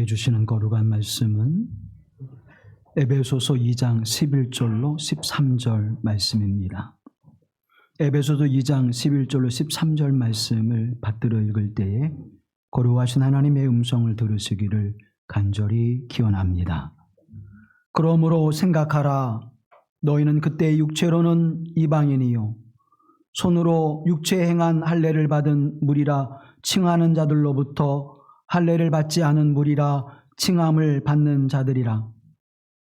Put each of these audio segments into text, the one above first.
주시는 거룩한 말씀은 에베소서 2장 11절로 13절 말씀입니다. 에베소서 2장 11절로 13절 말씀을 받들어 읽을 때에 거룩하신 하나님의 음성을 들으시기를 간절히 기원합니다. 그러므로 생각하라. 너희는 그때 육체로는 이방인이요 손으로 육체에 행한 할례를 받은 무리라 칭하는 자들로부터 할례를 받지 않은 무리라 칭함을 받는 자들이라.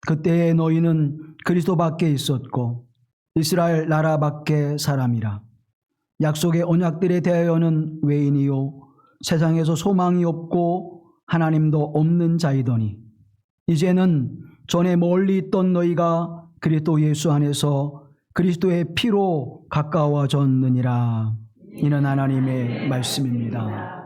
그때에 너희는 그리스도 밖에 있었고 이스라엘 나라 밖에 사람이라. 약속의 언약들에 대하여는 외인이요 세상에서 소망이 없고 하나님도 없는 자이더니 이제는 전에 멀리 있던 너희가 그리스도 예수 안에서 그리스도의 피로 가까워졌느니라. 이는 하나님의 말씀입니다.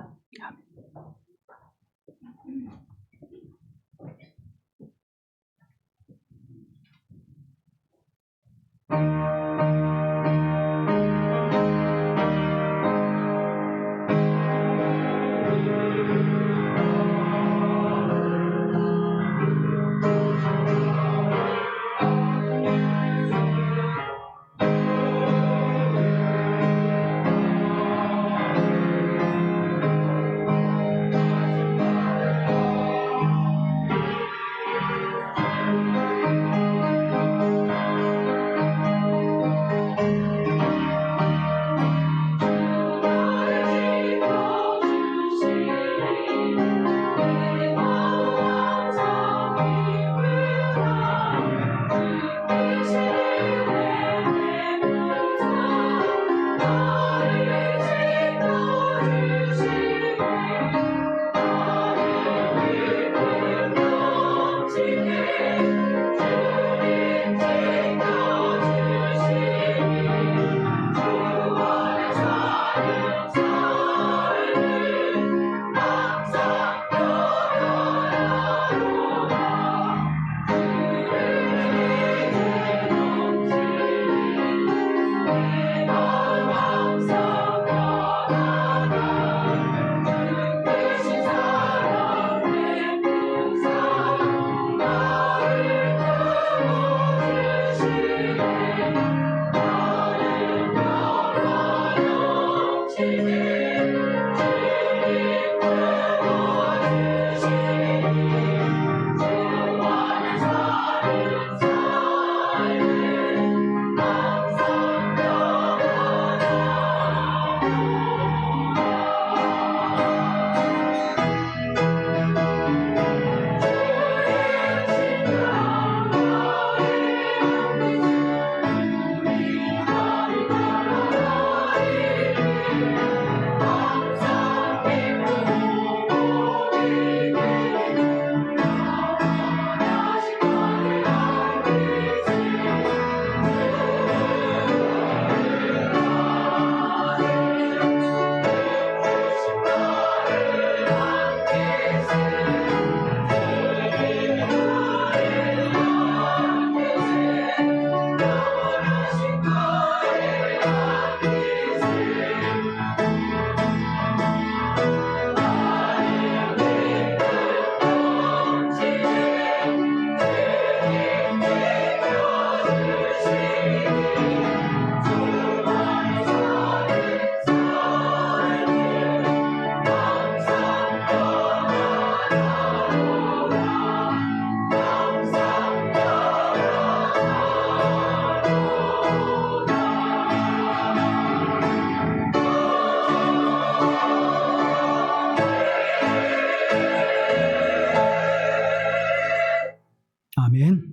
아멘.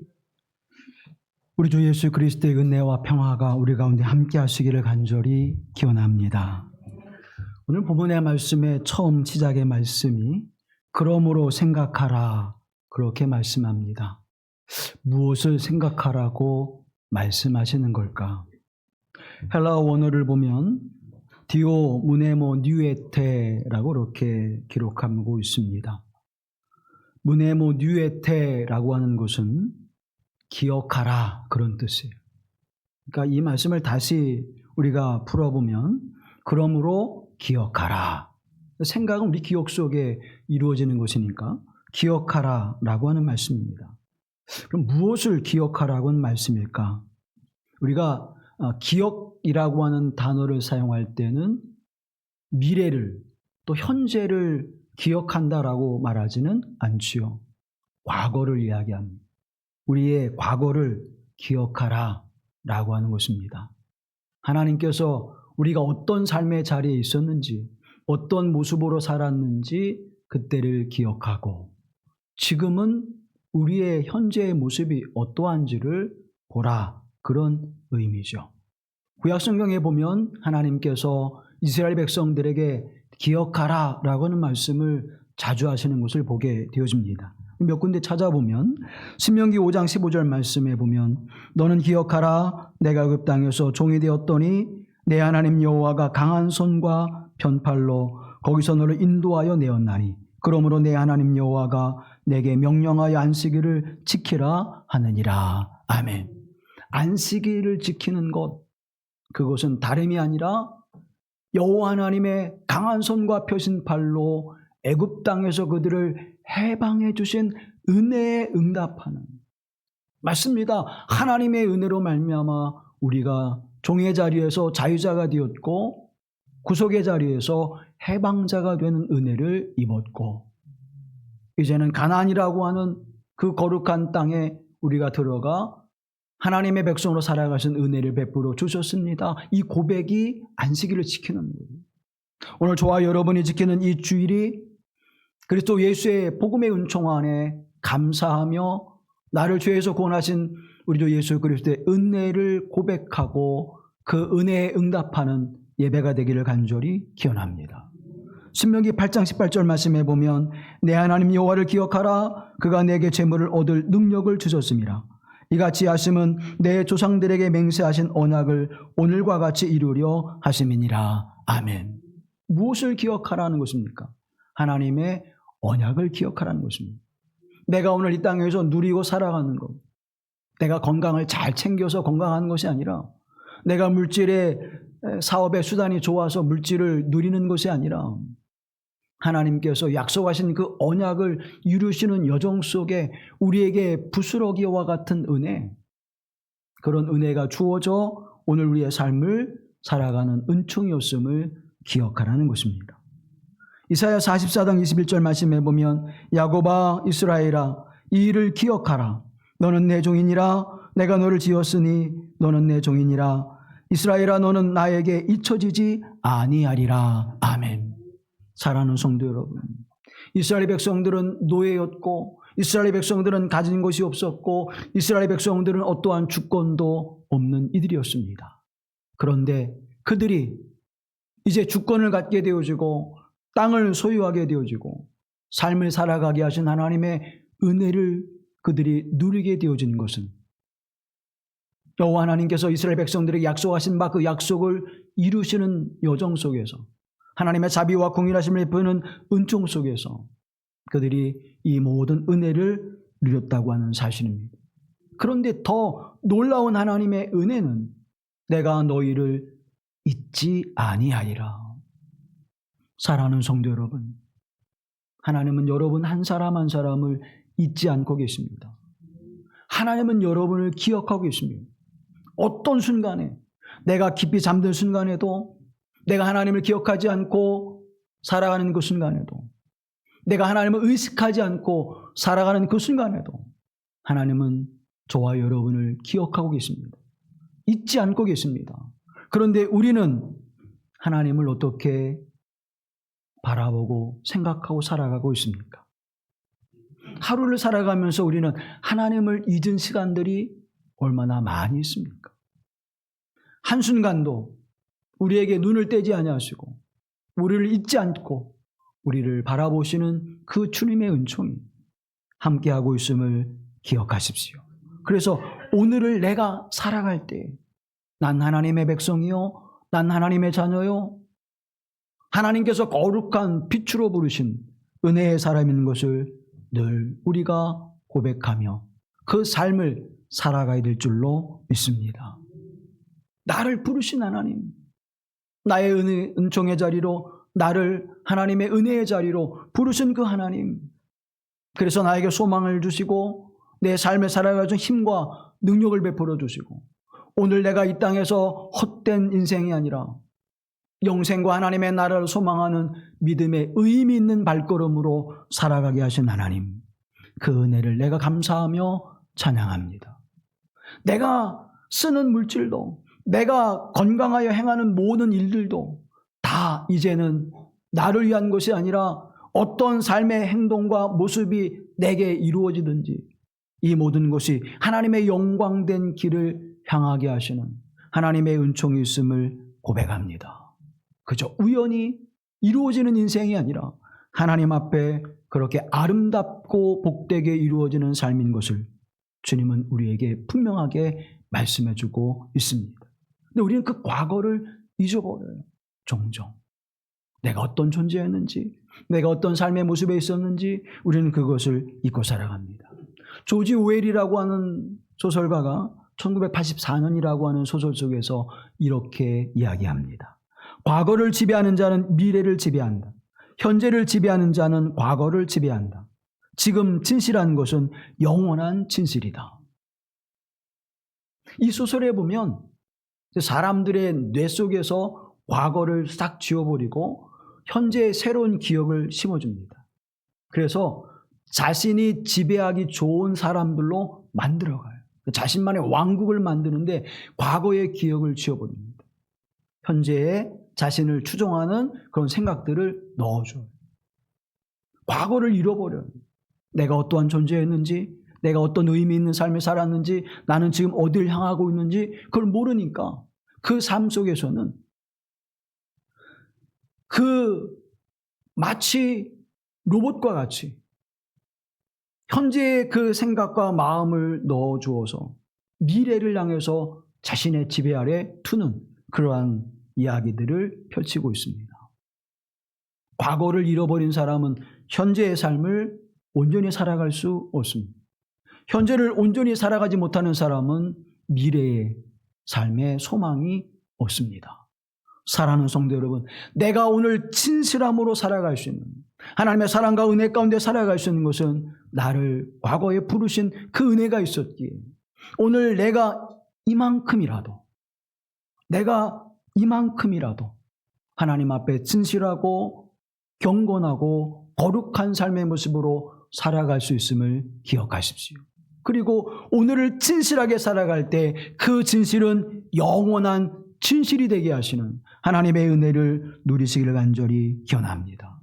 우리 주 예수 그리스도의 은혜와 평화가 우리 가운데 함께 하시기를 간절히 기원합니다. 오늘 본문의 말씀의 처음 시작의 말씀이 그러므로 생각하라 그렇게 말씀합니다. 무엇을 생각하라고 말씀하시는 걸까? 헬라어 원어를 보면 디오 무네모 뉴에테라고 이렇게 기록하고 있습니다. 무네모 뉴에테라고 하는 것은 기억하라 그런 뜻이에요. 그러니까 이 말씀을 다시 우리가 풀어보면 그러므로 기억하라. 생각은 우리 기억 속에 이루어지는 것이니까 기억하라라고 하는 말씀입니다. 그럼 무엇을 기억하라고 하는 말씀일까? 우리가 기억이라고 하는 단어를 사용할 때는 미래를 또 현재를 기억한다라고 말하지는 않지요. 과거를 이야기합니다. 우리의 과거를 기억하라 라고 하는 것입니다. 하나님께서 우리가 어떤 삶의 자리에 있었는지, 어떤 모습으로 살았는지 그때를 기억하고, 지금은 우리의 현재의 모습이 어떠한지를 보라, 그런 의미죠. 구약성경에 보면 하나님께서 이스라엘 백성들에게 기억하라 라고 하는 말씀을 자주 하시는 것을 보게 되어집니다. 몇 군데 찾아보면 신명기 5장 15절 말씀에 보면 너는 기억하라, 내가 애굽 땅에서 종이 되었더니 내 하나님 여호와가 강한 손과 편팔로 거기서 너를 인도하여 내었나니 그러므로 내 하나님 여호와가 내게 명령하여 안식일을 지키라 하느니라. 아멘. 안식일을 지키는 것, 그것은 다름이 아니라 여호와 하나님의 강한 손과 펴신 팔로 애굽 땅에서 그들을 해방해 주신 은혜에 응답하는, 맞습니다. 하나님의 은혜로 말미암아 우리가 종의 자리에서 자유자가 되었고 구속의 자리에서 해방자가 되는 은혜를 입었고, 이제는 가나안이라고 하는 그 거룩한 땅에 우리가 들어가 하나님의 백성으로 살아가신 은혜를 베풀어 주셨습니다. 이 고백이 안식일을 지키는 거예요. 오늘 저와 여러분이 지키는 이 주일이 그리스도 예수의 복음의 은총 안에 감사하며 나를 죄에서 구원하신 우리 주 예수 그리스도의 은혜를 고백하고 그 은혜에 응답하는 예배가 되기를 간절히 기원합니다. 신명기 8장 18절 말씀에 보면 내 하나님 여호와를 기억하라, 그가 내게 재물을 얻을 능력을 주셨음이라. 이같이 하심은 내 조상들에게 맹세하신 언약을 오늘과 같이 이루려 하심이니라. 아멘. 무엇을 기억하라는 것입니까? 하나님의 언약을 기억하라는 것입니다. 내가 오늘 이 땅에서 누리고 살아가는 것, 내가 건강을 잘 챙겨서 건강하는 것이 아니라, 내가 물질의 사업의 수단이 좋아서 물질을 누리는 것이 아니라, 하나님께서 약속하신 그 언약을 이루시는 여정 속에 우리에게 부스러기와 같은 은혜, 그런 은혜가 주어져 오늘 우리의 삶을 살아가는 은총이었음을 기억하라는 것입니다. 이사야 44장 21절 말씀에 보면 야곱아 이스라엘아 이 일을 기억하라, 너는 내 종이니라, 내가 너를 지었으니 너는 내 종이니라, 이스라엘아 너는 나에게 잊혀지지 아니하리라. 아멘. 사랑하는 성도 여러분, 이스라엘 백성들은 노예였고 이스라엘 백성들은 가진 것이 없었고 이스라엘 백성들은 어떠한 주권도 없는 이들이었습니다. 그런데 그들이 이제 주권을 갖게 되어지고 땅을 소유하게 되어지고 삶을 살아가게 하신 하나님의 은혜를 그들이 누리게 되어진 것은 여호와 하나님께서 이스라엘 백성들에게 약속하신 바 그 약속을 이루시는 여정 속에서 하나님의 자비와 공의하심을 베푸는 은총 속에서 그들이 이 모든 은혜를 누렸다고 하는 사실입니다. 그런데 더 놀라운 하나님의 은혜는 내가 너희를 잊지 아니하리라. 사랑하는 성도 여러분, 하나님은 여러분 한 사람 한 사람을 잊지 않고 계십니다. 하나님은 여러분을 기억하고 계십니다. 어떤 순간에, 내가 깊이 잠든 순간에도, 내가 하나님을 기억하지 않고 살아가는 그 순간에도, 내가 하나님을 의식하지 않고 살아가는 그 순간에도 하나님은 저와 여러분을 기억하고 계십니다. 잊지 않고 계십니다. 그런데 우리는 하나님을 어떻게 바라보고 생각하고 살아가고 있습니까? 하루를 살아가면서 우리는 하나님을 잊은 시간들이 얼마나 많이 있습니까? 한순간도 우리에게 눈을 떼지 아니하시고 우리를 잊지 않고 우리를 바라보시는 그 주님의 은총이 함께하고 있음을 기억하십시오. 그래서 오늘을 내가 살아갈 때 난 하나님의 백성이요, 난 하나님의 자녀요, 하나님께서 거룩한 빛으로 부르신 은혜의 사람인 것을 늘 우리가 고백하며 그 삶을 살아가야 될 줄로 믿습니다. 나를 부르신 하나님, 나의 은총의 자리로, 나를 하나님의 은혜의 자리로 부르신 그 하나님, 그래서 나에게 소망을 주시고 내 삶에 살아갈 수 있는 힘과 능력을 베풀어 주시고 오늘 내가 이 땅에서 헛된 인생이 아니라 영생과 하나님의 나라를 소망하는 믿음의 의미 있는 발걸음으로 살아가게 하신 하나님, 그 은혜를 내가 감사하며 찬양합니다. 내가 쓰는 물질도, 내가 건강하여 행하는 모든 일들도 다 이제는 나를 위한 것이 아니라 어떤 삶의 행동과 모습이 내게 이루어지든지 이 모든 것이 하나님의 영광된 길을 향하게 하시는 하나님의 은총이 있음을 고백합니다. 그저 우연히 이루어지는 인생이 아니라 하나님 앞에 그렇게 아름답고 복되게 이루어지는 삶인 것을 주님은 우리에게 분명하게 말씀해 주고 있습니다. 근데 우리는 그 과거를 잊어버려요. 종종. 내가 어떤 존재였는지, 내가 어떤 삶의 모습에 있었는지 우리는 그것을 잊고 살아갑니다. 조지 오웰이라고 하는 소설가가 1984년이라고 하는 소설 속에서 이렇게 이야기합니다. 과거를 지배하는 자는 미래를 지배한다. 현재를 지배하는 자는 과거를 지배한다. 지금 진실한 것은 영원한 진실이다. 이 소설에 보면 사람들의 뇌 속에서 과거를 싹 지워버리고 현재의 새로운 기억을 심어줍니다. 그래서 자신이 지배하기 좋은 사람들로 만들어가요. 자신만의 왕국을 만드는데 과거의 기억을 지워버립니다. 현재의 자신을 추종하는 그런 생각들을 넣어줘요. 과거를 잃어버려요. 내가 어떠한 존재였는지, 내가 어떤 의미 있는 삶을 살았는지, 나는 지금 어딜 향하고 있는지 그걸 모르니까 그 삶 속에서는 마치 로봇과 같이 현재의 그 생각과 마음을 넣어주어서 미래를 향해서 자신의 지배 아래 두는 그러한 이야기들을 펼치고 있습니다. 과거를 잃어버린 사람은 현재의 삶을 온전히 살아갈 수 없습니다. 현재를 온전히 살아가지 못하는 사람은 미래의 삶의 소망이 없습니다. 사랑하는 성도 여러분, 내가 오늘 진실함으로 살아갈 수 있는, 하나님의 사랑과 은혜 가운데 살아갈 수 있는 것은 나를 과거에 부르신 그 은혜가 있었기에 오늘 내가 이만큼이라도 하나님 앞에 진실하고 경건하고 거룩한 삶의 모습으로 살아갈 수 있음을 기억하십시오. 그리고 오늘을 진실하게 살아갈 때 그 진실은 영원한 진실이 되게 하시는 하나님의 은혜를 누리시기를 간절히 기원합니다.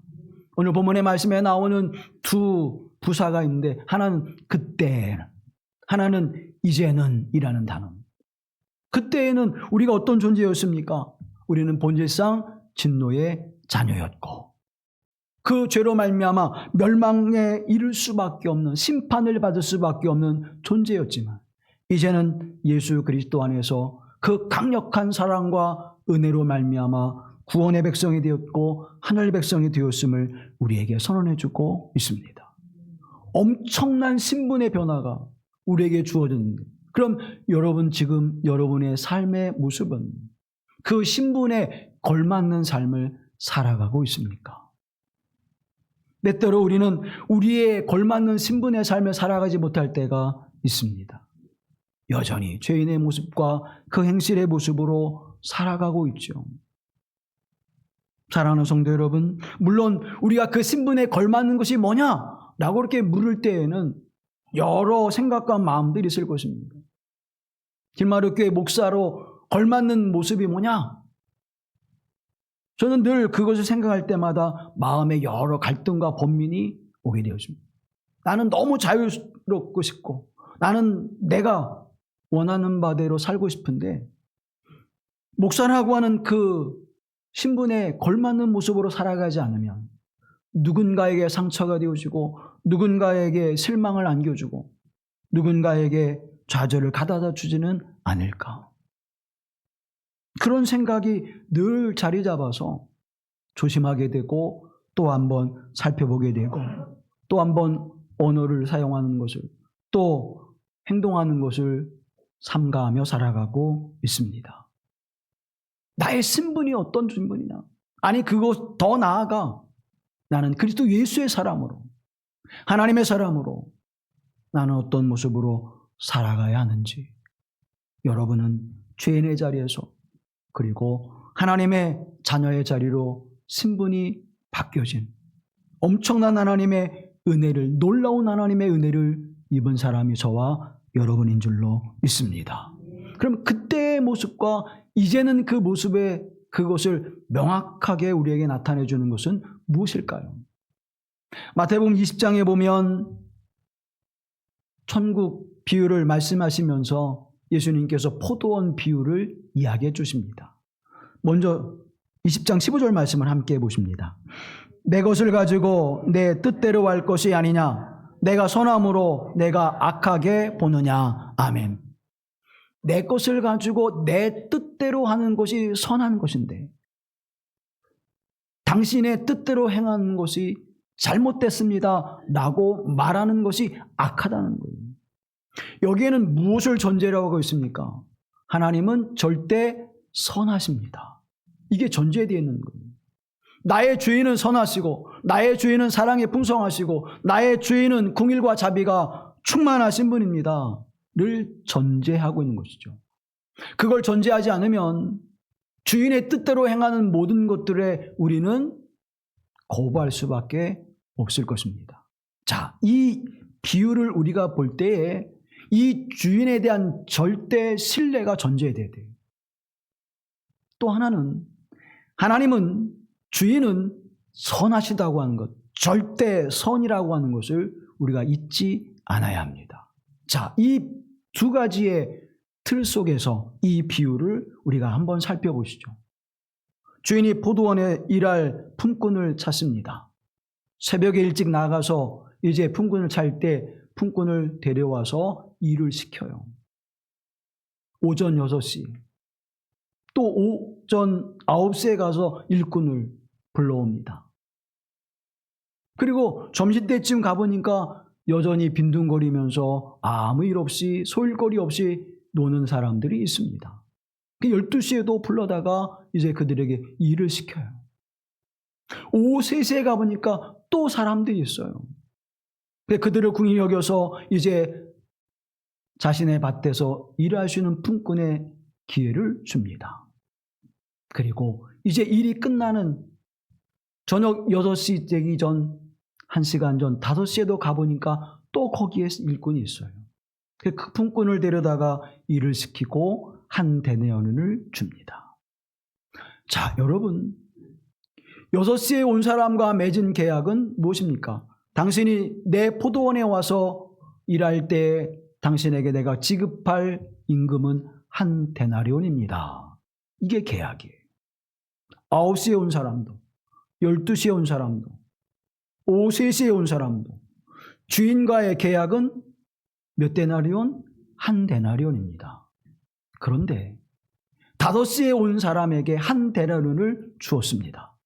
오늘 본문의 말씀에 나오는 두 부사가 있는데 하나는 그때, 하나는 이제는 이라는 단어. 그때에는 우리가 어떤 존재였습니까? 우리는 본질상 진노의 자녀였고 그 죄로 말미암아 멸망에 이를 수밖에 없는, 심판을 받을 수밖에 없는 존재였지만 이제는 예수 그리스도 안에서 그 강력한 사랑과 은혜로 말미암아 구원의 백성이 되었고 하늘 백성이 되었음을 우리에게 선언해 주고 있습니다. 엄청난 신분의 변화가 우리에게 주어졌는데, 그럼 여러분 지금 여러분의 삶의 모습은 그 신분에 걸맞는 삶을 살아가고 있습니까? 때때로 우리는 우리의 걸맞는 신분의 삶을 살아가지 못할 때가 있습니다. 여전히 죄인의 모습과 그 행실의 모습으로 살아가고 있죠. 사랑하는 성도 여러분, 물론 우리가 그 신분에 걸맞는 것이 뭐냐라고 이렇게 물을 때에는 여러 생각과 마음들이 있을 것입니다. 길마루 교회 목사로 걸맞는 모습이 뭐냐? 저는 늘 그것을 생각할 때마다 마음에 여러 갈등과 번민이 오게 되었습니다. 나는 너무 자유롭고 싶고 나는 내가 원하는 바대로 살고 싶은데 목사라고 하는 그 신분에 걸맞는 모습으로 살아가지 않으면 누군가에게 상처가 되어지고 누군가에게 실망을 안겨주고 누군가에게 좌절을 가져다 주지는 않을까. 그런 생각이 늘 자리 잡아서 조심하게 되고 또 한번 살펴보게 되고 또 한번 언어를 사용하는 것을 또 행동하는 것을 삼가하며 살아가고 있습니다. 나의 신분이 어떤 신분이냐? 아니 그것 더 나아가 나는 그리스도 예수의 사람으로 하나님의 사람으로 나는 어떤 모습으로 살아가야 하는지, 여러분은 죄인의 자리에서 그리고 하나님의 자녀의 자리로 신분이 바뀌어진 엄청난 하나님의 은혜를, 놀라운 하나님의 은혜를 입은 사람이 저와 여러분인 줄로 믿습니다. 그럼 그때의 모습과 이제는 그 모습의 그것을 명확하게 우리에게 나타내 주는 것은 무엇일까요? 마태복음 20장에 보면 천국 비유를 말씀하시면서 예수님께서 포도원 비유를 이야기해 주십니다. 먼저 20장 15절 말씀을 함께 해보십니다. 내 것을 가지고 내 뜻대로 할 것이 아니냐? 내가 선함으로 내가 악하게 보느냐? 아멘. 내 것을 가지고 내 뜻대로 하는 것이 선한 것인데 당신의 뜻대로 행하는 것이 잘못됐습니다 라고 말하는 것이 악하다는 거예요. 여기에는 무엇을 전제로 하고 있습니까? 하나님은 절대 선하십니다. 이게 전제되어 있는 거예요. 나의 주인은 선하시고 나의 주인은 사랑에 풍성하시고 나의 주인은 긍휼과 자비가 충만하신 분입니다 를 전제하고 있는 것이죠. 그걸 전제하지 않으면 주인의 뜻대로 행하는 모든 것들에 우리는 거부할 수밖에 없을 것입니다. 자, 이 비유를 우리가 볼 때에 이 주인에 대한 절대 신뢰가 전제돼야 돼요. 또 하나는 하나님은 주인은 선하시다고 하는 것, 절대 선이라고 하는 것을 우리가 잊지 않아야 합니다. 자, 이 두 가지의 틀 속에서 이 비유를 우리가 한번 살펴보시죠. 주인이 포도원에 일할 품꾼을 찾습니다. 새벽에 일찍 나가서 이제 품꾼을 찾을 때 품꾼을 데려와서 일을 시켜요. 오전 6시, 또 오전 9시에 가서 일꾼을 불러옵니다. 그리고 점심때쯤 가보니까 여전히 빈둥거리면서 아무 일 없이 소일거리 없이 노는 사람들이 있습니다. 12시에도 불러다가 이제 그들에게 일을 시켜요. 오후 3시에 가보니까 또 사람들이 있어요. 그들을 궁히 여겨서 이제 자신의 밭에서 일할 수 있는 품꾼의 기회를 줍니다. 그리고 이제 일이 끝나는 저녁 6시 되기 전 1시간 전 5시에도 가보니까 또 거기에 일꾼이 있어요. 그 품꾼을 데려다가 일을 시키고 한 데나리온을 줍니다. 자, 여러분 6시에 온 사람과 맺은 계약은 무엇입니까? 당신이 내 포도원에 와서 일할 때 당신에게 내가 지급할 임금은 한 데나리온입니다. 이게 계약이에요. 9시에 온 사람도 12시에 온 사람도 오후 3시에 온 사람도 주인과의 계약은 몇 데나리온? 한 데나리온입니다. 그런데 5시에 온 사람에게 한 데나리온을 주었습니다.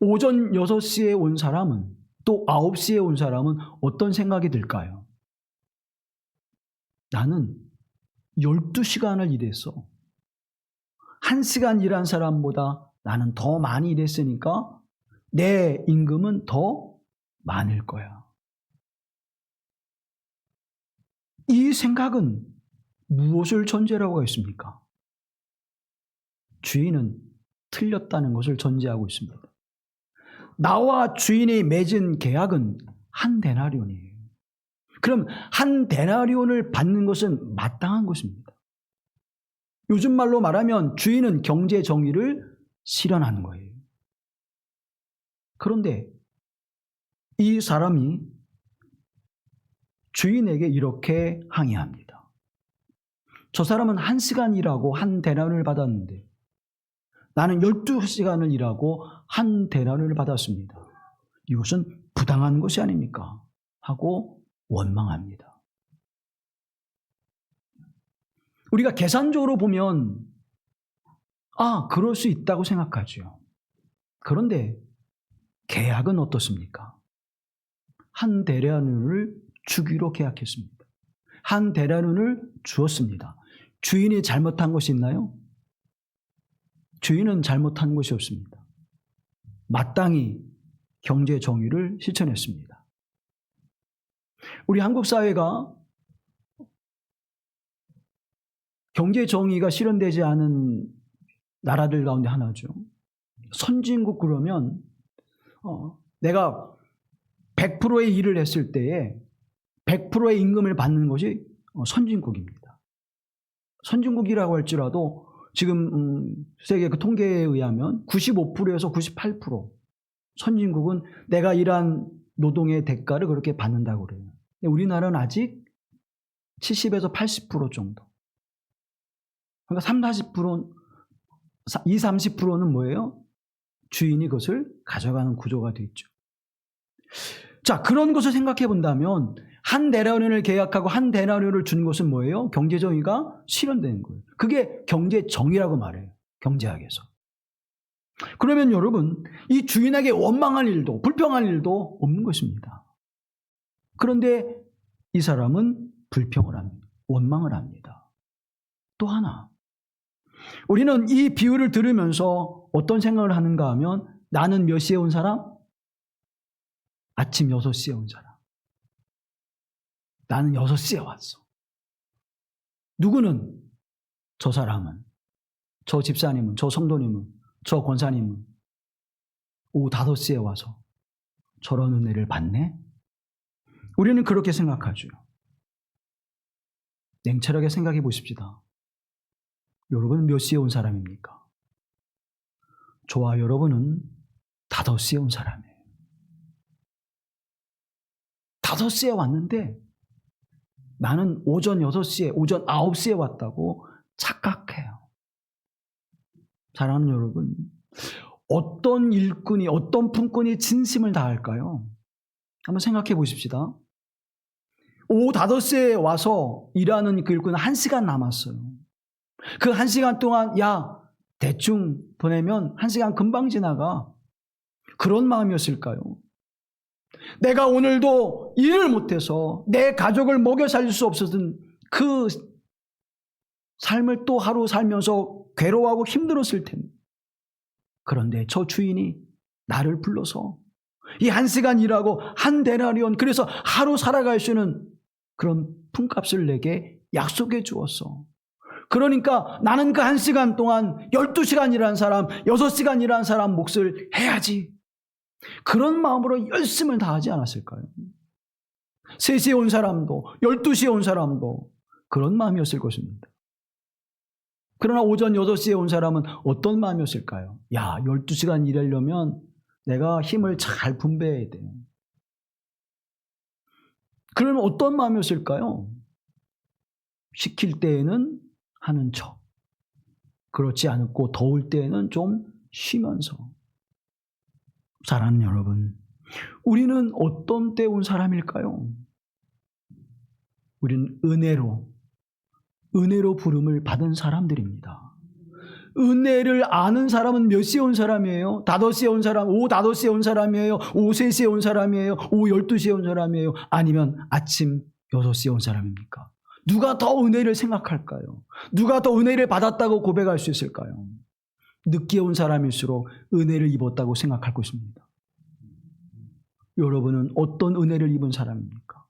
오전 6시에 온 사람은 또 9시에 온 사람은 어떤 생각이 들까요? 나는 12시간을 일했어. 1시간 일한 사람보다 나는 더 많이 일했으니까 내 임금은 더 많을 거야. 이 생각은 무엇을 전제라고 하겠습니까? 주인은 틀렸다는 것을 전제하고 있습니다. 나와 주인이 맺은 계약은 한 데나리온이에요. 그럼 한 데나리온을 받는 것은 마땅한 것입니다. 요즘 말로 말하면 주인은 경제 정의를 실현하는 거예요. 그런데 이 사람이 주인에게 이렇게 항의합니다. 저 사람은 1시간 일하고 한 데나리온을 받았는데 나는 12시간을 일하고 한 데나리온을 받았습니다. 이것은 부당한 것이 아닙니까? 하고 원망합니다. 우리가 계산적으로 보면 그럴 수 있다고 생각하죠. 그런데 계약은 어떻습니까? 한 데나리온을 주기로 계약했습니다. 한 데나리온을 주었습니다. 주인이 잘못한 것이 있나요? 주인은 잘못한 것이 없습니다. 마땅히 경제 정의를 실천했습니다. 우리 한국 사회가 경제 정의가 실현되지 않은 나라들 가운데 하나죠. 선진국 그러면 내가 100%의 일을 했을 때에 100%의 임금을 받는 것이 선진국입니다. 선진국이라고 할지라도 지금 세계 그 통계에 의하면 95%에서 98% 선진국은 내가 일한 노동의 대가를 그렇게 받는다고 그래요. 우리나라는 아직 70에서 80% 정도. 그러니까 30%는 30%는 뭐예요? 주인이 그것을 가져가는 구조가 되어 있죠. 자, 그런 것을 생각해 본다면 한 데나리온을 계약하고 한 데나리온을 준 것은 뭐예요? 경제정의가 실현되는 거예요. 그게 경제정의라고 말해요. 경제학에서. 그러면 여러분, 이 주인에게 원망할 일도 불평할 일도 없는 것입니다. 그런데 이 사람은 불평을 합니다. 원망을 합니다. 또 하나, 우리는 이 비유를 들으면서 어떤 생각을 하는가 하면 나는 몇 시에 온 사람? 아침 6시에 온 사람. 나는 6시에 왔어. 누구는? 저 사람은, 저 집사님은, 저 성도님은, 저 권사님은 오후 5시에 와서 저런 은혜를 받네? 우리는 그렇게 생각하죠. 냉철하게 생각해 보십시다. 여러분은 몇 시에 온 사람입니까? 저와 여러분은 5시에 온 사람이에요. 5시에 왔는데 나는 오전 6시에, 오전 9시에 왔다고 착각해요. 사랑하는 여러분, 어떤 일꾼이, 어떤 품꾼이 진심을 다할까요? 한번 생각해 보십시다. 오후 5시에 와서 일하는 그 일꾼은 1시간 남았어요. 그 1시간 동안 야, 대충 보내면 1시간 금방 지나가. 그런 마음이었을까요? 내가 오늘도 일을 못해서 내 가족을 먹여 살릴 수 없었던 그 삶을 또 하루 살면서 괴로워하고 힘들었을 텐데. 그런데 저 주인이 나를 불러서 이 1시간 일하고 한 데나리온, 그래서 하루 살아갈 수 있는 그런 품값을 내게 약속해 주었어. 그러니까 나는 그 1시간 동안 12시간 일한 사람, 6시간 일한 사람 몫을 해야지. 그런 마음으로 열심을 다하지 않았을까요? 3시에 온 사람도 12시에 온 사람도 그런 마음이었을 것입니다. 그러나 오전 6시에 온 사람은 어떤 마음이었을까요? 야, 12시간 일하려면 내가 힘을 잘 분배해야 돼. 그러면 어떤 마음이었을까요? 시킬 때에는 하는 척. 그렇지 않고 더울 때에는 좀 쉬면서. 사랑하는 여러분, 우리는 어떤 때 온 사람일까요? 우리는 은혜로 부름을 받은 사람들입니다. 은혜를 아는 사람은 몇 시에 온 사람이에요? 5시에 온 사람, 오후 5시에 온 사람이에요? 오후 3시에 온 사람이에요? 오후 12시에 온 사람이에요? 아니면 아침 6시에 온 사람입니까? 누가 더 은혜를 생각할까요? 누가 더 은혜를 받았다고 고백할 수 있을까요? 늦게 온 사람일수록 은혜를 입었다고 생각할 것입니다. 여러분은 어떤 은혜를 입은 사람입니까?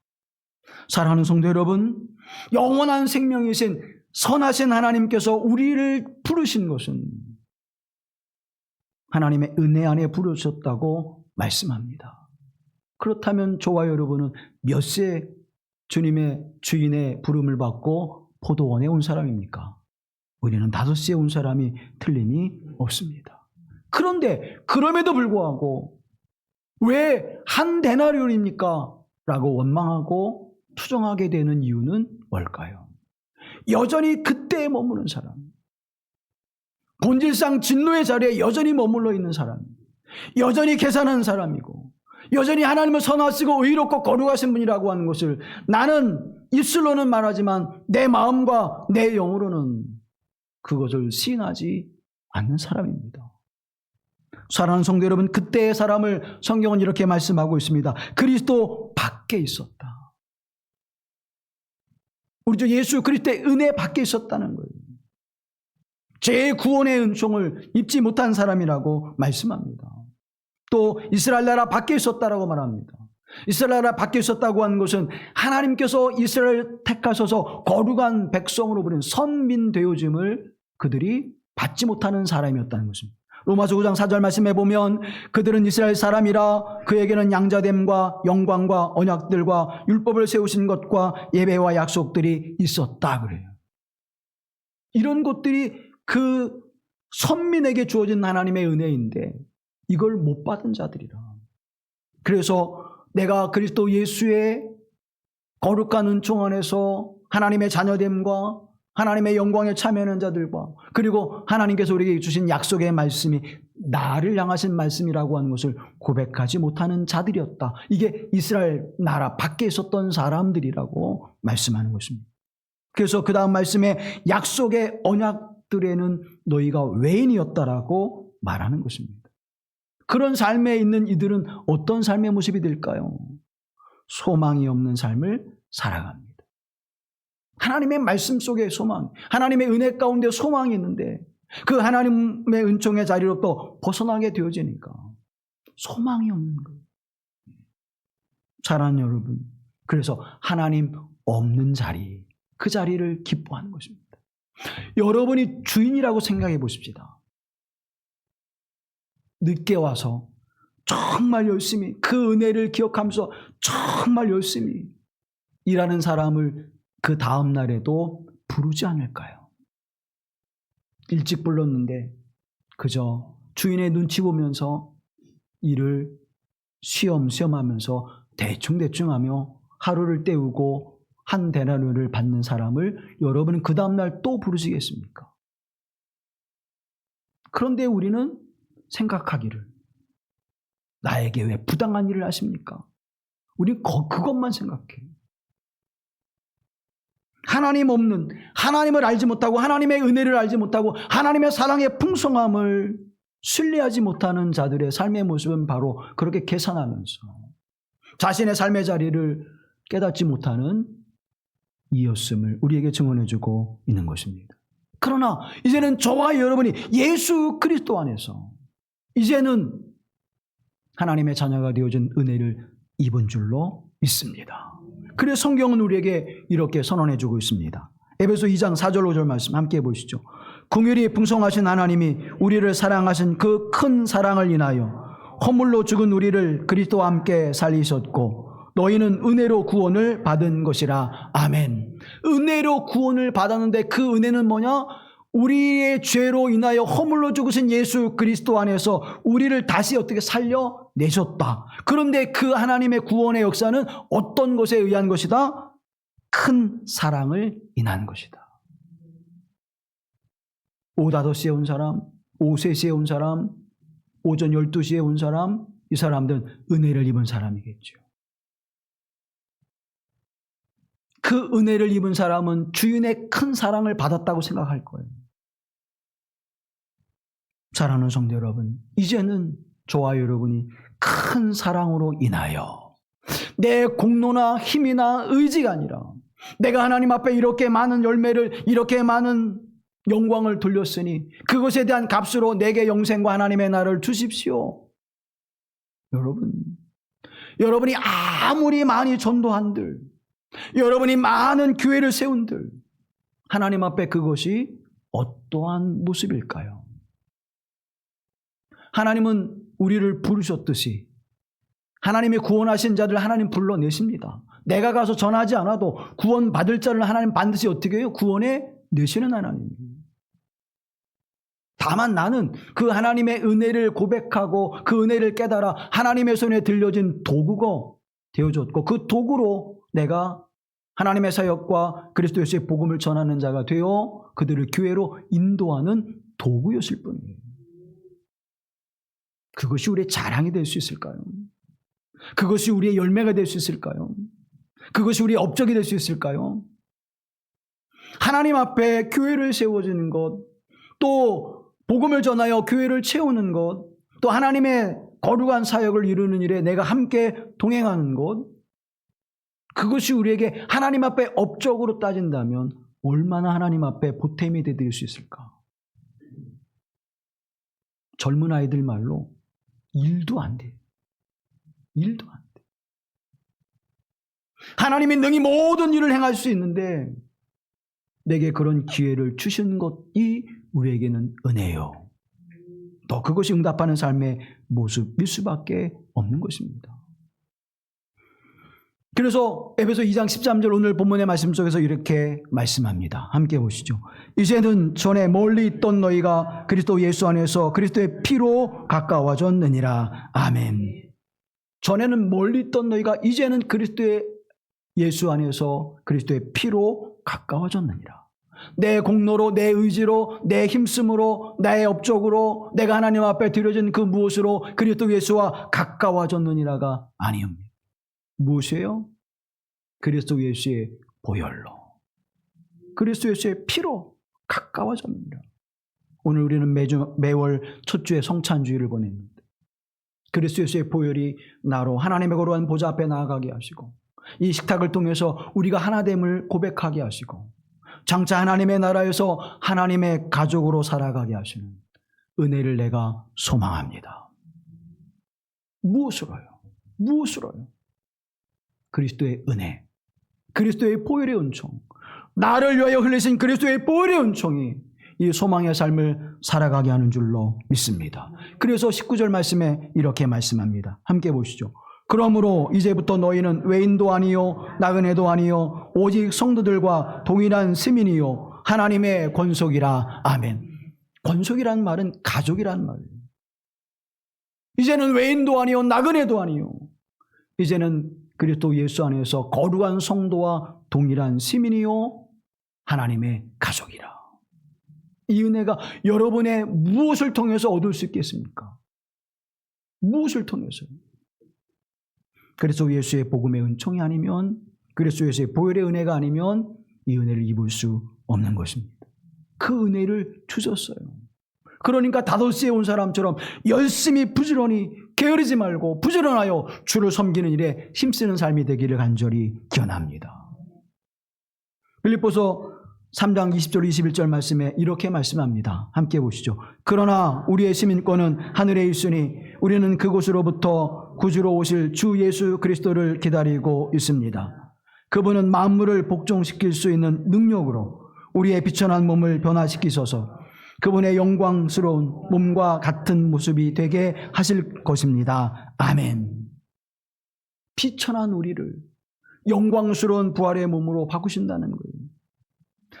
사랑하는 성도 여러분, 영원한 생명이신 선하신 하나님께서 우리를 부르신 것은 하나님의 은혜 안에 부르셨다고 말씀합니다. 그렇다면 저와 여러분은 몇 시에 주님의 주인의 부름을 받고 포도원에 온 사람입니까? 우리는 5시에 온 사람이 틀림이 없습니다. 그런데 그럼에도 불구하고 왜 한 데나리온입니까? 라고 원망하고 투정하게 되는 이유는 뭘까요? 여전히 그때에 머무는 사람, 본질상 진노의 자리에 여전히 머물러 있는 사람, 여전히 계산하는 사람이고 여전히 하나님을 선하시고 의롭고 거룩하신 분이라고 하는 것을 나는 입술로는 말하지만 내 마음과 내 영으로는 그것을 시인하지 않는 사람입니다. 사랑하는 성도 여러분, 그때의 사람을 성경은 이렇게 말씀하고 있습니다. 그리스도 밖에 있었다. 우리 주 예수 그리스도의 은혜 밖에 있었다는 거예요. 제 구원의 은총을 입지 못한 사람이라고 말씀합니다. 또 이스라엘 나라 밖에 있었다라고 말합니다. 이스라엘 나라 밖에 있었다고 하는 것은 하나님께서 이스라엘을 택하셔서 거룩한 백성으로 부른 선민 되어짐을 그들이 받지 못하는 사람이었다는 것입니다. 로마서 9장 4절 말씀에 보면 그들은 이스라엘 사람이라 그에게는 양자됨과 영광과 언약들과 율법을 세우신 것과 예배와 약속들이 있었다 그래요. 이런 것들이 그 선민에게 주어진 하나님의 은혜인데 이걸 못 받은 자들이라. 그래서 내가 그리스도 예수의 거룩한 은총 안에서 하나님의 자녀됨과 하나님의 영광에 참여하는 자들과 그리고 하나님께서 우리에게 주신 약속의 말씀이 나를 향하신 말씀이라고 하는 것을 고백하지 못하는 자들이었다. 이게 이스라엘 나라 밖에 있었던 사람들이라고 말씀하는 것입니다. 그래서 그 다음 말씀에 약속의 언약들에는 너희가 외인이었다라고 말하는 것입니다. 그런 삶에 있는 이들은 어떤 삶의 모습이 될까요? 소망이 없는 삶을 살아갑니다. 하나님의 말씀 속에 소망, 하나님의 은혜 가운데 소망이 있는데 그 하나님의 은총의 자리로부터 벗어나게 되어지니까 소망이 없는 거예요. 사랑하는 여러분, 그래서 하나님 없는 자리, 그 자리를 기뻐하는 것입니다. 여러분이 주인이라고 생각해 보십시다. 늦게 와서 정말 열심히 그 은혜를 기억하면서 정말 열심히 일하는 사람을 그 다음 날에도 부르지 않을까요? 일찍 불렀는데 그저 주인의 눈치 보면서 일을 쉬엄쉬엄 하면서 대충대충 하며 하루를 때우고 한 데나리온을 받는 사람을 여러분은 그 다음 날 또 부르시겠습니까? 그런데 우리는 생각하기를 나에게 왜 부당한 일을 하십니까? 우리 그것만 생각해요. 하나님 없는, 하나님을 알지 못하고 하나님의 은혜를 알지 못하고 하나님의 사랑의 풍성함을 신뢰하지 못하는 자들의 삶의 모습은 바로 그렇게 계산하면서 자신의 삶의 자리를 깨닫지 못하는 이였음을 우리에게 증언해주고 있는 것입니다. 그러나 이제는 저와 여러분이 예수 그리스도 안에서 이제는 하나님의 자녀가 되어진 은혜를 입은 줄로 믿습니다. 그래서 성경은 우리에게 이렇게 선언해주고 있습니다. 에베소 2장 4절 5절 말씀 함께 보시죠. 긍휼이 풍성하신 하나님이 우리를 사랑하신 그 큰 사랑을 인하여 허물로 죽은 우리를 그리스도와 함께 살리셨고 너희는 은혜로 구원을 받은 것이라. 아멘. 은혜로 구원을 받았는데 그 은혜는 뭐냐? 우리의 죄로 인하여 허물로 죽으신 예수 그리스도 안에서 우리를 다시 어떻게 살려내셨다. 그런데 그 하나님의 구원의 역사는 어떤 것에 의한 것이다? 큰 사랑을 인한 것이다. 5:05시에 온 사람, 5:03시에 온 사람, 오전 12시에 온 사람, 이 사람들은 은혜를 입은 사람이겠죠. 그 은혜를 입은 사람은 주인의 큰 사랑을 받았다고 생각할 거예요. 사랑하는 성도 여러분, 이제는 저와 여러분이 큰 사랑으로 인하여 내 공로나 힘이나 의지가 아니라 내가 하나님 앞에 이렇게 많은 열매를, 이렇게 많은 영광을 돌렸으니 그것에 대한 값으로 내게 영생과 하나님의 나라를 주십시오. 여러분이 아무리 많이 전도한들, 여러분이 많은 교회를 세운들, 하나님 앞에 그것이 어떠한 모습일까요? 하나님은 우리를 부르셨듯이 하나님이 구원하신 자들 하나님 불러내십니다. 내가 가서 전하지 않아도 구원받을 자를 하나님 반드시 어떻게 해요? 구원해 내시는 하나님입니다. 다만 나는 그 하나님의 은혜를 고백하고 그 은혜를 깨달아 하나님의 손에 들려진 도구가 되어졌고 그 도구로 내가 하나님의 사역과 그리스도 예수의 복음을 전하는 자가 되어 그들을 교회로 인도하는 도구였을 뿐이에요. 그것이 우리의 자랑이 될 수 있을까요? 그것이 우리의 열매가 될 수 있을까요? 그것이 우리의 업적이 될 수 있을까요? 하나님 앞에 교회를 세워주는 것, 또 복음을 전하여 교회를 채우는 것, 또 하나님의 거룩한 사역을 이루는 일에 내가 함께 동행하는 것, 그것이 우리에게 하나님 앞에 업적으로 따진다면 얼마나 하나님 앞에 보탬이 되드릴 수 있을까? 젊은 아이들 말로 일도 안 돼. 일도 안 돼. 하나님이 능히 모든 일을 행할 수 있는데 내게 그런 기회를 주신 것이 우리에게는 은혜요. 또 그것이 응답하는 삶의 모습일 수밖에 없는 것입니다. 그래서 에베소 2장 13절 오늘 본문의 말씀 속에서 이렇게 말씀합니다. 함께 보시죠. 이제는 전에 멀리 있던 너희가 그리스도 예수 안에서 그리스도의 피로 가까워졌느니라. 아멘. 전에는 멀리 있던 너희가 이제는 그리스도의 예수 안에서 그리스도의 피로 가까워졌느니라. 내 공로로, 내 의지로, 내 힘쓰므로, 나의 업적으로, 내가 하나님 앞에 드려진 그 무엇으로 그리스도 예수와 가까워졌느니라가 아니옵니다. 무엇이에요? 그리스도 예수의 보혈로, 그리스도 예수의 피로 가까워졌느니라. 오늘 우리는 매월 첫 주에 성찬주의를 보냈는데 그리스도 예수의 보혈이 나로 하나님의 거룩한 보좌 앞에 나아가게 하시고 이 식탁을 통해서 우리가 하나됨을 고백하게 하시고 장차 하나님의 나라에서 하나님의 가족으로 살아가게 하시는 은혜를 내가 소망합니다. 무엇으로요? 무엇으로요? 그리스도의 은혜, 그리스도의 보혈의 은총, 나를 위하여 흘리신 그리스도의 보혈의 은총이 이 소망의 삶을 살아가게 하는 줄로 믿습니다. 그래서 19절 말씀에 이렇게 말씀합니다. 함께 보시죠. 그러므로 이제부터 너희는 외인도 아니요 나그네도 아니요 오직 성도들과 동일한 시민이요 하나님의 권속이라. 아멘. 권속이란 말은 가족이란 말이에요. 이제는 외인도 아니요 나그네도 아니요 이제는 그리스도 예수 안에서 거룩한 성도와 동일한 시민이요 하나님의 가족이라. 이 은혜가 여러분의 무엇을 통해서 얻을 수 있겠습니까? 무엇을 통해서요? 그리스도 예수의 복음의 은총이 아니면, 그리스도 예수의 보혈의 은혜가 아니면 이 은혜를 입을 수 없는 것입니다. 그 은혜를 주셨어요. 그러니까 다도스에 온 사람처럼 열심히 부지런히 게으르지 말고 부지런하여 주를 섬기는 일에 힘쓰는 삶이 되기를 간절히 기원합니다. 빌립보서 3장 20절 21절 말씀에 이렇게 말씀합니다. 함께 보시죠. 그러나 우리의 시민권은 하늘에 있으니 우리는 그곳으로부터 구주로 오실 주 예수 그리스도를 기다리고 있습니다. 그분은 만물을 복종시킬 수 있는 능력으로 우리의 비천한 몸을 변화시키소서 그분의 영광스러운 몸과 같은 모습이 되게 하실 것입니다. 아멘. 비천한 우리를 영광스러운 부활의 몸으로 바꾸신다는 거예요.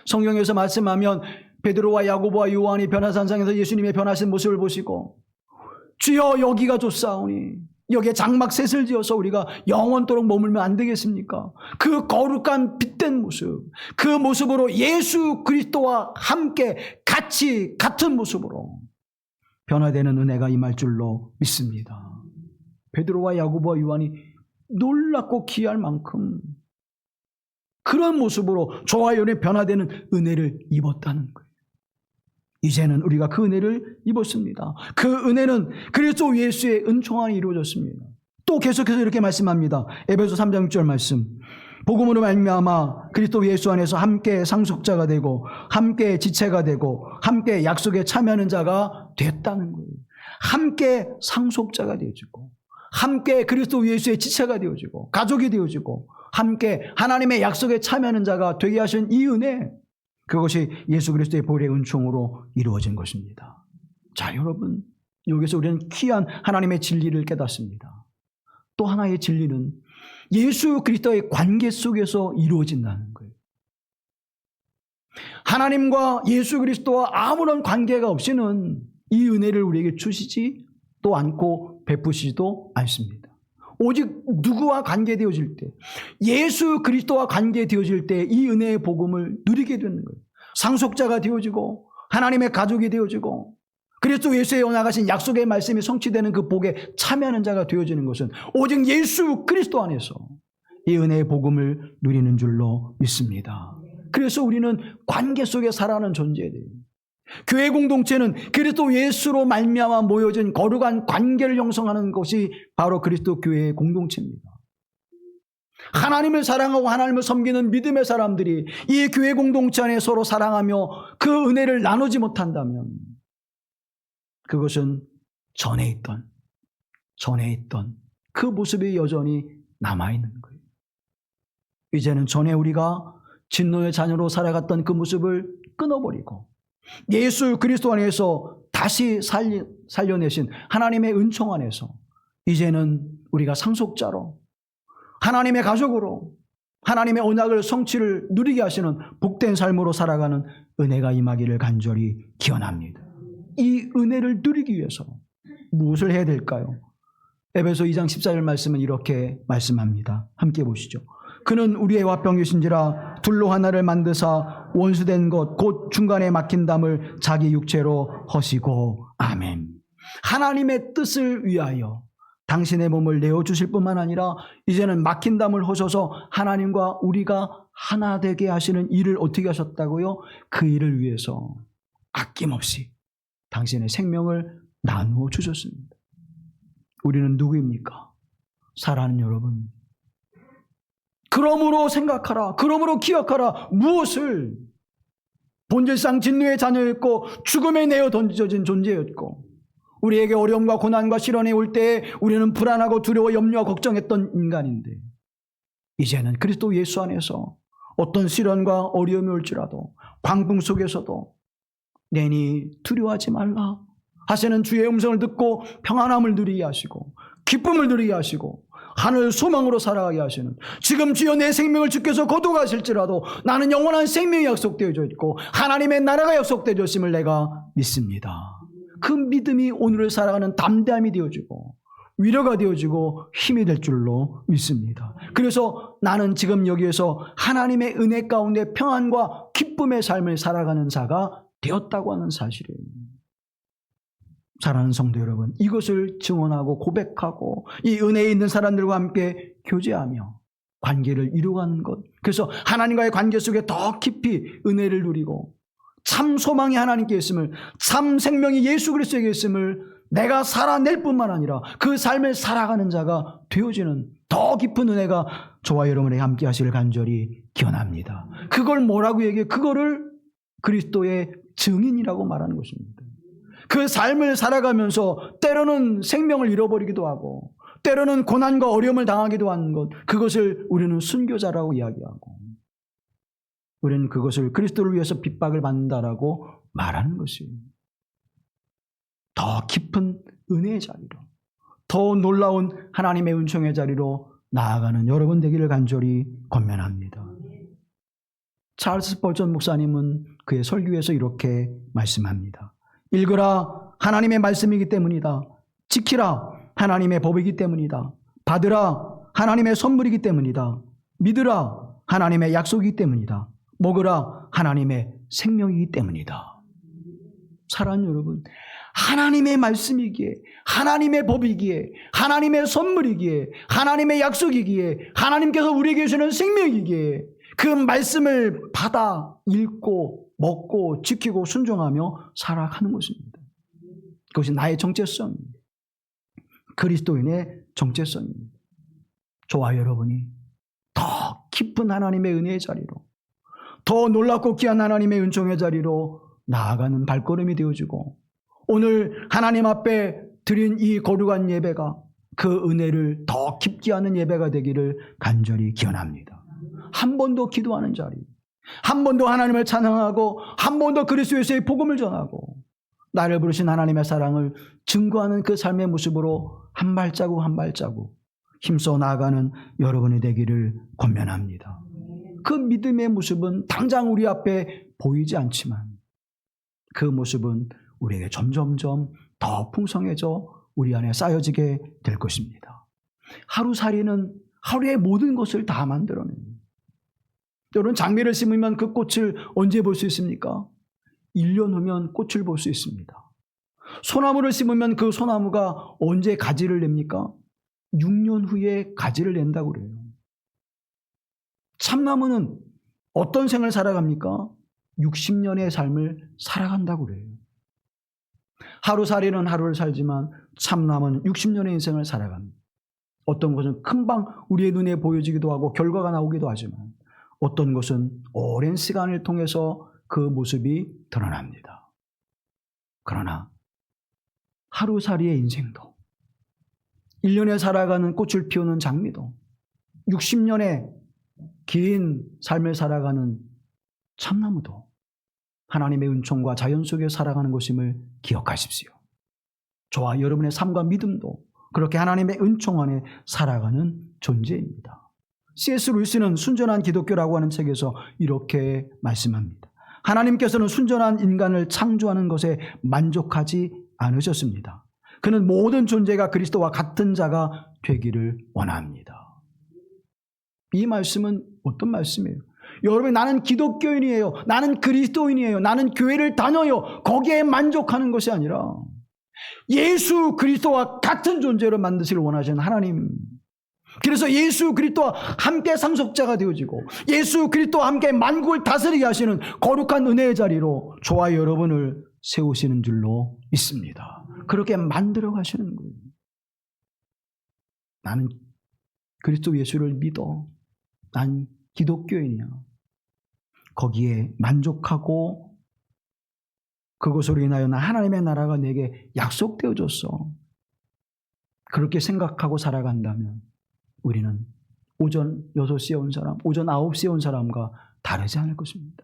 성경에서 말씀하면 베드로와 야고보와 요한이 변화산상에서 예수님의 변하신 모습을 보시고 주여 여기가 좋사오니 여기에 장막셋을 지어서 우리가 영원토록 머물면 안 되겠습니까? 그 거룩한 빛된 모습, 그 모습으로 예수 그리스도와 함께 같이 같은 모습으로 변화되는 은혜가 임할 줄로 믿습니다. 베드로와 야고보와 요한이 놀랍고 귀할 만큼 그런 모습으로 저와 여러분이 변화되는 은혜를 입었다는 거예요. 이제는 우리가 그 은혜를 입었습니다. 그 은혜는 그리스도 예수의 은총 안에 이루어졌습니다. 또 계속해서 이렇게 말씀합니다. 에베소 3장 6절 말씀. 복음으로 말미암아 그리스도 예수 안에서 함께 상속자가 되고 함께 지체가 되고 함께 약속에 참여하는 자가 됐다는 거예요. 함께 상속자가 되어지고 함께 그리스도 예수의 지체가 되어지고 가족이 되어지고 함께 하나님의 약속에 참여하는 자가 되게 하신 이 은혜, 그것이 예수 그리스도의 보혈의 은총으로 이루어진 것입니다. 자, 여러분, 여기서 우리는 귀한 하나님의 진리를 깨닫습니다. 또 하나의 진리는 예수 그리스도의 관계 속에서 이루어진다는 거예요. 하나님과 예수 그리스도와 아무런 관계가 없이는 이 은혜를 우리에게 주시지 또 않고 베푸시지도 않습니다. 오직 누구와 관계되어질 때, 예수 그리스도와 관계되어질 때 이 은혜의 복음을 누리게 되는 거예요. 상속자가 되어지고 하나님의 가족이 되어지고 그리스도 예수에 나가신 약속의 말씀이 성취되는 그 복에 참여하는 자가 되어지는 것은 오직 예수 그리스도 안에서 이 은혜의 복음을 누리는 줄로 믿습니다. 그래서 우리는 관계 속에 살아가는 존재들이에요. 교회 공동체는 그리스도 예수로 말미암아 모여진 거룩한 관계를 형성하는 것이 바로 그리스도 교회의 공동체입니다. 하나님을 사랑하고 하나님을 섬기는 믿음의 사람들이 이 교회 공동체 안에 서로 사랑하며 그 은혜를 나누지 못한다면 그것은 전에 있던 전에 있던 그 모습이 여전히 남아있는 거예요. 이제는 전에 우리가 진노의 자녀로 살아갔던 그 모습을 끊어버리고 예수 그리스도 안에서 다시 살려내신 하나님의 은총 안에서 이제는 우리가 상속자로 하나님의 가족으로 하나님의 언약을 성취를 누리게 하시는 복된 삶으로 살아가는 은혜가 임하기를 간절히 기원합니다. 이 은혜를 누리기 위해서 무엇을 해야 될까요? 에베소 2장 14절 말씀은 이렇게 말씀합니다. 함께 보시죠. 그는 우리의 화평이신지라 둘로 하나를 만드사 원수된 것 곧 중간에 막힌 담을 자기 육체로 허시고 아멘. 하나님의 뜻을 위하여 당신의 몸을 내어주실 뿐만 아니라 이제는 막힌 담을 허셔서 하나님과 우리가 하나 되게 하시는 일을 어떻게 하셨다고요? 그 일을 위해서 아낌없이 당신의 생명을 나누어 주셨습니다. 우리는 누구입니까? 사랑하는 여러분, 그러므로 생각하라, 그러므로 기억하라. 무엇을? 본질상 진노의 자녀였고 죽음에 내어 던져진 존재였고 우리에게 어려움과 고난과 시련이 올 때에 우리는 불안하고 두려워 염려와 걱정했던 인간인데 이제는 그리스도 예수 안에서 어떤 시련과 어려움이 올지라도 광풍 속에서도 내니 두려워하지 말라 하시는 주의 음성을 듣고 평안함을 누리게 하시고 기쁨을 누리게 하시고 하늘 소망으로 살아가게 하시는, 지금 주여 내 생명을 주께서 거두가실지라도 나는 영원한 생명이 약속되어져 있고 하나님의 나라가 약속되어져 있음을 내가 믿습니다. 그 믿음이 오늘을 살아가는 담대함이 되어지고 위로가 되어지고 힘이 될 줄로 믿습니다. 그래서 나는 지금 여기에서 하나님의 은혜 가운데 평안과 기쁨의 삶을 살아가는 자가 되었다고 하는 사실이에요. 사랑하는 성도 여러분, 이것을 증언하고 고백하고 이 은혜에 있는 사람들과 함께 교제하며 관계를 이루어가는 것, 그래서 하나님과의 관계 속에 더 깊이 은혜를 누리고 참 소망이 하나님께 있음을, 참 생명이 예수 그리스도에게 있음을 내가 살아낼 뿐만 아니라 그 삶을 살아가는 자가 되어지는 더 깊은 은혜가 저와 여러분에게 함께 하시길 간절히 기원합니다. 그걸 뭐라고 얘기해요? 그거를 그리스도의 증인이라고 말하는 것입니다. 그 삶을 살아가면서 때로는 생명을 잃어버리기도 하고 때로는 고난과 어려움을 당하기도 하는 것, 그것을 우리는 순교자라고 이야기하고 우리는 그것을 그리스도를 위해서 핍박을 받는다라고 말하는 것이에요. 더 깊은 은혜의 자리로, 더 놀라운 하나님의 은총의 자리로 나아가는 여러분 되기를 간절히 권면합니다. 찰스 스펄전 목사님은 그의 설교에서 이렇게 말씀합니다. 읽으라, 하나님의 말씀이기 때문이다. 지키라, 하나님의 법이기 때문이다. 받으라, 하나님의 선물이기 때문이다. 믿으라, 하나님의 약속이기 때문이다. 먹으라, 하나님의 생명이기 때문이다. 사랑하는 여러분, 하나님의 말씀이기에, 하나님의 법이기에, 하나님의 선물이기에, 하나님의 약속이기에, 하나님께서 우리에게 주시는 생명이기에 그 말씀을 받아 읽고 먹고 지키고 순종하며 살아가는 것입니다. 그것이 나의 정체성입니다. 그리스도인의 정체성입니다. 저와 여러분이 더 깊은 하나님의 은혜의 자리로, 더 놀랍고 귀한 하나님의 은총의 자리로 나아가는 발걸음이 되어지고 오늘 하나님 앞에 드린 이 거룩한 예배가 그 은혜를 더 깊게 하는 예배가 되기를 간절히 기원합니다. 한 번 더 기도하는 자리, 한 번 더 하나님을 찬양하고 한 번 더 그리스도의 복음을 전하고 나를 부르신 하나님의 사랑을 증거하는 그 삶의 모습으로 한 발자국 한 발자국 힘써 나아가는 여러분이 되기를 권면합니다. 그 믿음의 모습은 당장 우리 앞에 보이지 않지만 그 모습은 우리에게 점점점 더 풍성해져 우리 안에 쌓여지게 될 것입니다. 하루살이는 하루의 모든 것을 다 만들어냅니다. 여러분, 장미를 심으면 그 꽃을 언제 볼 수 있습니까? 1년 후면 꽃을 볼 수 있습니다. 소나무를 심으면 그 소나무가 언제 가지를 냅니까? 6년 후에 가지를 낸다고 그래요. 참나무는 어떤 생을 살아갑니까? 60년의 삶을 살아간다고 그래요. 하루살이는 하루를 살지만 참나무는 60년의 인생을 살아갑니다. 어떤 것은 금방 우리의 눈에 보여지기도 하고 결과가 나오기도 하지만 어떤 것은 오랜 시간을 통해서 그 모습이 드러납니다. 그러나 하루살이의 인생도 1년에 살아가는 꽃을 피우는 장미도 60년의 긴 삶을 살아가는 참나무도 하나님의 은총과 자연 속에 살아가는 것임을 기억하십시오. 저와 여러분의 삶과 믿음도 그렇게 하나님의 은총 안에 살아가는 존재입니다. C.S. 루이스는 순전한 기독교라고 하는 책에서 이렇게 말씀합니다. 하나님께서는 순전한 인간을 창조하는 것에 만족하지 않으셨습니다. 그는 모든 존재가 그리스도와 같은 자가 되기를 원합니다. 이 말씀은 어떤 말씀이에요? 여러분, 나는 기독교인이에요. 나는 그리스도인이에요. 나는 교회를 다녀요. 거기에 만족하는 것이 아니라 예수 그리스도와 같은 존재로 만드시길 원하시는 하나님. 그래서 예수 그리스도와 함께 상속자가 되어지고 예수 그리스도와 함께 만국을 다스리게 하시는 거룩한 은혜의 자리로 저와 여러분을 세우시는 줄로 믿습니다. 그렇게 만들어 가시는 거예요. 나는 그리스도 예수를 믿어. 난 기독교인이야. 거기에 만족하고 그것으로 인하여 나 하나님의 나라가 내게 약속되어졌어. 그렇게 생각하고 살아간다면 우리는 오전 6시에 온 사람, 오전 9시에 온 사람과 다르지 않을 것입니다.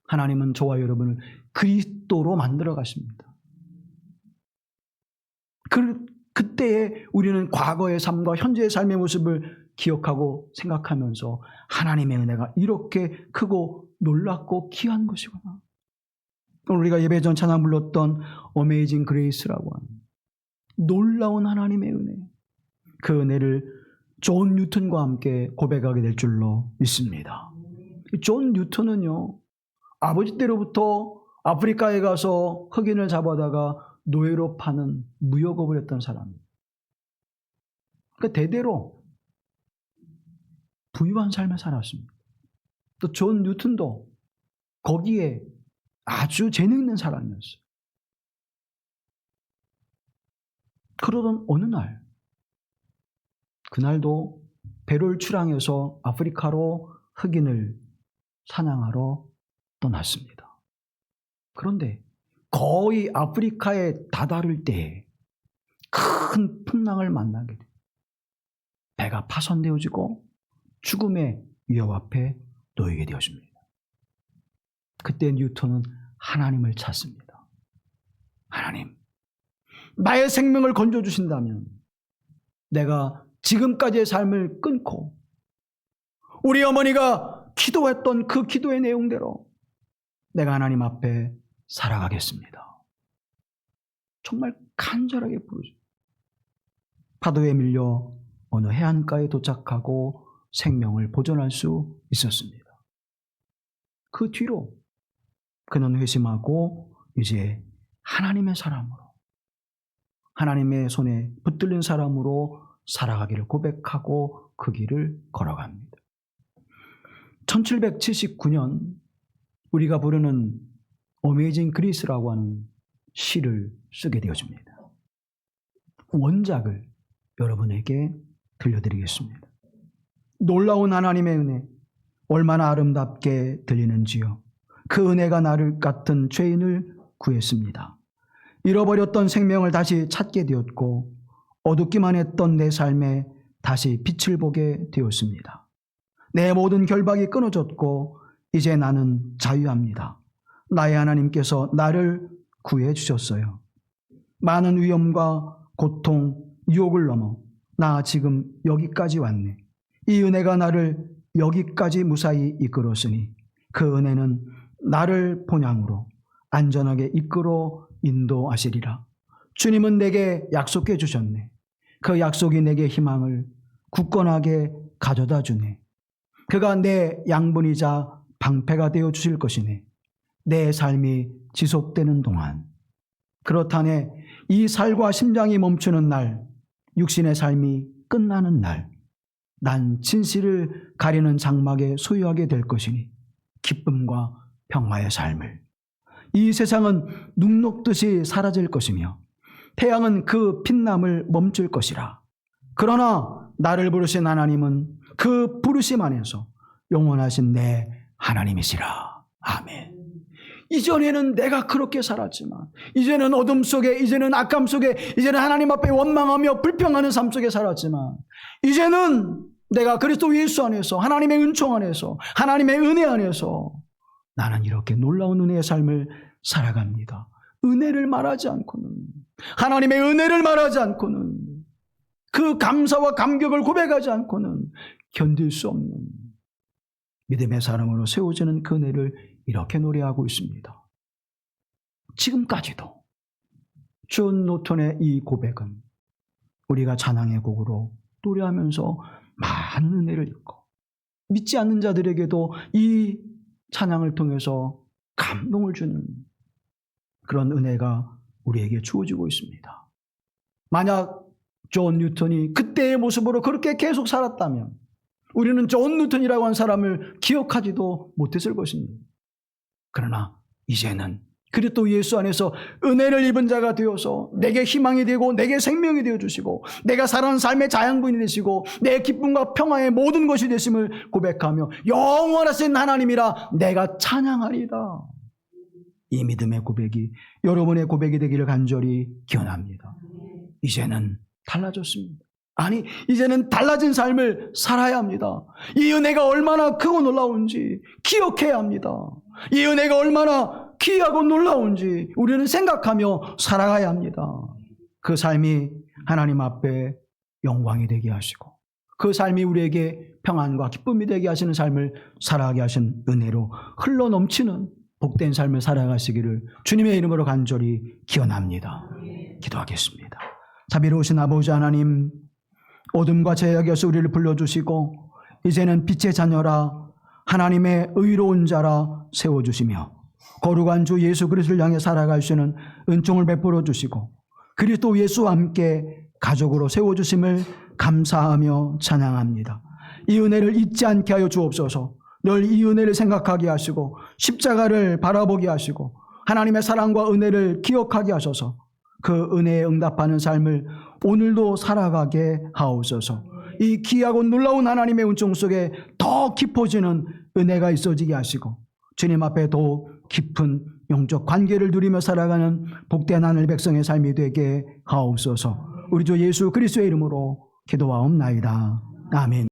하나님은 저와 여러분을 그리스도로 만들어 가십니다. 그때에 우리는 과거의 삶과 현재의 삶의 모습을 기억하고 생각하면서 하나님의 은혜가 이렇게 크고 놀랍고 귀한 것이구나. 오늘 우리가 예배 전 찬양 불렀던 어메이징 그레이스라고 하는 놀라운 하나님의 은혜, 그 은혜를 존 뉴턴과 함께 고백하게 될 줄로 믿습니다. 존 뉴턴은요, 아버지 때로부터 아프리카에 가서 흑인을 잡아다가 노예로 파는 무역업을 했던 사람이에요. 그러니까 대대로 부유한 삶을 살았습니다. 또 존 뉴턴도 거기에 아주 재능 있는 사람이었어요. 그러던 어느 날, 그날도 배를 출항해서 아프리카로 흑인을 사냥하러 떠났습니다. 그런데 거의 아프리카에 다다를 때에 큰 풍랑을 만나게 돼요. 배가 파손되어지고 죽음의 위협 앞에 놓이게 되었습니다. 그때 뉴턴은 하나님을 찾습니다. 하나님, 나의 생명을 건져주신다면 내가 지금까지의 삶을 끊고 우리 어머니가 기도했던 그 기도의 내용대로 내가 하나님 앞에 살아가겠습니다. 정말 간절하게 부르죠. 파도에 밀려 어느 해안가에 도착하고 생명을 보존할 수 있었습니다. 그 뒤로 그는 회심하고 이제 하나님의 사람으로, 하나님의 손에 붙들린 사람으로 살아가기를 고백하고 그 길을 걸어갑니다. 1779년 우리가 부르는 어메이징 그리스라고 하는 시를 쓰게 되어집니다. 원작을 여러분에게 들려드리겠습니다. 놀라운 하나님의 은혜, 얼마나 아름답게 들리는지요. 그 은혜가 나를 같은 죄인을 구했습니다. 잃어버렸던 생명을 다시 찾게 되었고 어둡기만 했던 내 삶에 다시 빛을 보게 되었습니다. 내 모든 결박이 끊어졌고 이제 나는 자유합니다. 나의 하나님께서 나를 구해 주셨어요. 많은 위험과 고통, 유혹을 넘어 나 지금 여기까지 왔네. 이 은혜가 나를 여기까지 무사히 이끌었으니 그 은혜는 나를 본향으로 안전하게 이끌어 인도하시리라. 주님은 내게 약속해 주셨네. 그 약속이 내게 희망을 굳건하게 가져다 주네. 그가 내 양분이자 방패가 되어 주실 것이네. 내 삶이 지속되는 동안. 그렇다네 이 살과 심장이 멈추는 날, 육신의 삶이 끝나는 날, 난 진실을 가리는 장막에 소유하게 될 것이니 기쁨과 평화의 삶을. 이 세상은 눈 녹듯이 사라질 것이며 태양은 그 빛남을 멈출 것이라. 그러나 나를 부르신 하나님은 그 부르심 안에서 영원하신 내 하나님이시라. 아멘. 이전에는 내가 그렇게 살았지만, 이제는 어둠 속에, 이제는 악함 속에, 이제는 하나님 앞에 원망하며 불평하는 삶 속에 살았지만, 이제는 내가 그리스도 예수 안에서, 하나님의 은총 안에서, 하나님의 은혜 안에서 나는 이렇게 놀라운 은혜의 삶을 살아갑니다. 은혜를 말하지 않고는, 하나님의 은혜를 말하지 않고는, 그 감사와 감격을 고백하지 않고는 견딜 수 없는 믿음의 사람으로 세워지는 그 은혜를 이렇게 노래하고 있습니다. 지금까지도 존 노턴의 이 고백은 우리가 찬양의 곡으로 노래하면서 많은 은혜를 읽고, 믿지 않는 자들에게도 이 찬양을 통해서 감동을 주는 그런 은혜가 우리에게 주어지고 있습니다. 만약 존 뉴턴이 그때의 모습으로 그렇게 계속 살았다면 우리는 존 뉴턴이라고 하는 사람을 기억하지도 못했을 것입니다. 그러나 이제는 그리스도 예수 안에서 은혜를 입은 자가 되어서 내게 희망이 되고 내게 생명이 되어주시고 내가 살아가는 삶의 자양분이 되시고 내 기쁨과 평화의 모든 것이 되심을 고백하며 영원하신 하나님이라 내가 찬양하리다. 이 믿음의 고백이 여러분의 고백이 되기를 간절히 기원합니다. 이제는 달라졌습니다. 아니, 이제는 달라진 삶을 살아야 합니다. 이 은혜가 얼마나 크고 놀라운지 기억해야 합니다. 이 은혜가 얼마나 귀하고 놀라운지 우리는 생각하며 살아가야 합니다. 그 삶이 하나님 앞에 영광이 되게 하시고 그 삶이 우리에게 평안과 기쁨이 되게 하시는 삶을 살아가게 하신 은혜로 흘러넘치는 복된 삶을 살아가시기를 주님의 이름으로 간절히 기원합니다. 기도하겠습니다. 자비로우신 아버지 하나님, 어둠과 죄악에서 우리를 불러주시고 이제는 빛의 자녀라 하나님의 의로운 자라 세워주시며 거룩한 주 예수 그리스도를 향해 살아갈 수 있는 은총을 베풀어 주시고 그리스도 예수와 함께 가족으로 세워주심을 감사하며 찬양합니다. 이 은혜를 잊지 않게 하여 주옵소서. 늘 이 은혜를 생각하게 하시고 십자가를 바라보게 하시고 하나님의 사랑과 은혜를 기억하게 하셔서 그 은혜에 응답하는 삶을 오늘도 살아가게 하옵소서. 이 귀하고 놀라운 하나님의 은총 속에 더 깊어지는 은혜가 있어지게 하시고 주님 앞에 더 깊은 영적 관계를 누리며 살아가는 복된 하늘 백성의 삶이 되게 하옵소서. 우리 주 예수 그리스도의 이름으로 기도하옵나이다. 아멘.